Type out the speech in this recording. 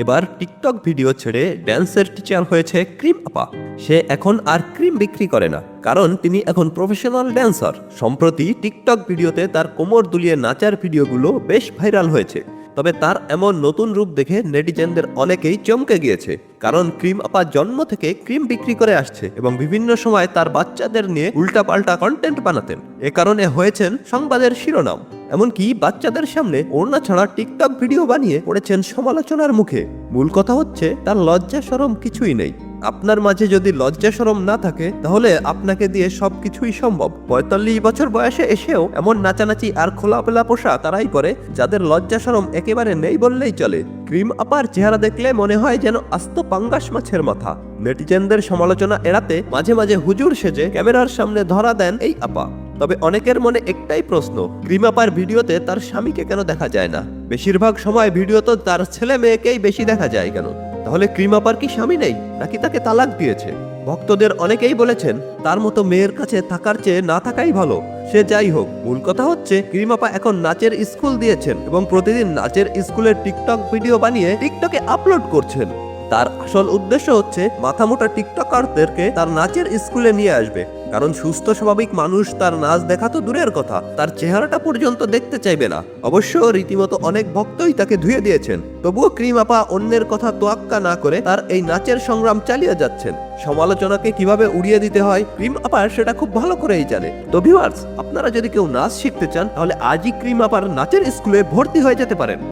এবার TikTok video ছেড়ে ড্যান্সের teacher হয়েছে ক্রিম আপা। সে এখন আর ক্রিম বিক্রি করে না, কারণ তিনি এখন প্রফেশনাল ড্যান্সার। সম্প্রতি টিকটক ভিডিওতে তার কোমর দুলিয়ে নাচার ভিডিওগুলো বেশ ভাইরাল হয়েছে। তবে তার এমন নতুন রূপ দেখে নেটিজেনদের অনেকেই চমকে গিয়েছে, কারণ ক্রিম আপা জন্ম থেকে ক্রিম বিক্রি করে আসছে এবং বিভিন্ন সময় তার বাচ্চাদের নিয়ে উল্টাপাল্টা কন্টেন্ট বানাতেন। এ কারণে হয়েছেন সংবাদের শিরোনাম। এমনকি বাচ্চাদের সামনে ওড়না ছাড়া টিকটক ভিডিও বানিয়ে পড়েছেন সমালোচনার মুখে। মূল কথা হচ্ছে তার লজ্জা শরম কিছুই নেই। আপনার মাঝে যদি লজ্জা শরম না থাকে, তাহলে আপনাকে দিয়ে সবকিছুই সম্ভব। ৪৫ বছর বয়সে এসেও এমন নাচানাচি আর খোলাপেলা পোশাক তারাই করে যাদের লজ্জা শরম একেবারে নেই বললেই চলে। ক্রিম আপার চেহারা দেখলে মনে হয় যেন আস্ত পাঙ্গাস মাছের মাথা। নেটিজেনদের সমালোচনা এড়াতে মাঝে মাঝে হুজুর সেজে ক্যামেরার সামনে ধরা দেন এই আপা। তবে অনেকের মনে একটাই প্রশ্ন, ক্রিম আপার ভিডিওতে তার স্বামীকে কেন দেখা যায় না? বেশিরভাগ সময় ভিডিওতে তার ছেলে মেয়েকেই বেশি দেখা যায় কেন? তাহলে ক্রিম আপার কি স্বামী নেই, নাকি তাকে তালাক দিয়েছে? ভক্তদের অনেকেই বলেছেন তার মতো মেয়ের কাছে থাকার চেয়ে না থাকাই ভালো। সে যাই হোক, মূল কথা হচ্ছে ক্রিম আপা এখন নাচের স্কুল দিয়েছেন এবং প্রতিদিন নাচের স্কুলের টিকটক ভিডিও বানিয়ে টিকটকে আপলোড করছেন। তার আসল উদ্দেশ্য হচ্ছে মাথামোটা টিকটকারদেরকে তার নাচের স্কুলে নিয়ে আসবে, কারণ সুস্থ স্বাভাবিক মানুষ তার নাচ দেখা তো দূরের কথা, তার চেহারাটা পর্যন্ত দেখতে চাইবে না। অবশ্য রীতিমতো অনেক ভক্তই তাকে ধুয়ে দিয়েছেন। তবুও ক্রিম আপা অন্যের কথা তোয়াক্কা না করে তার এই নাচের সংগ্রাম চালিয়ে যাচ্ছেন। সমালোচনাকে কিভাবে উড়িয়ে দিতে হয় ক্রিম আপা সেটা খুব ভালো করেই জানে। তো ভিউয়ার্স, আপনারা যদি কেউ নাচ শিখতে চান, তাহলে আজই ক্রিম আপার নাচের স্কুলে ভর্তি হয়ে যেতে পারেন।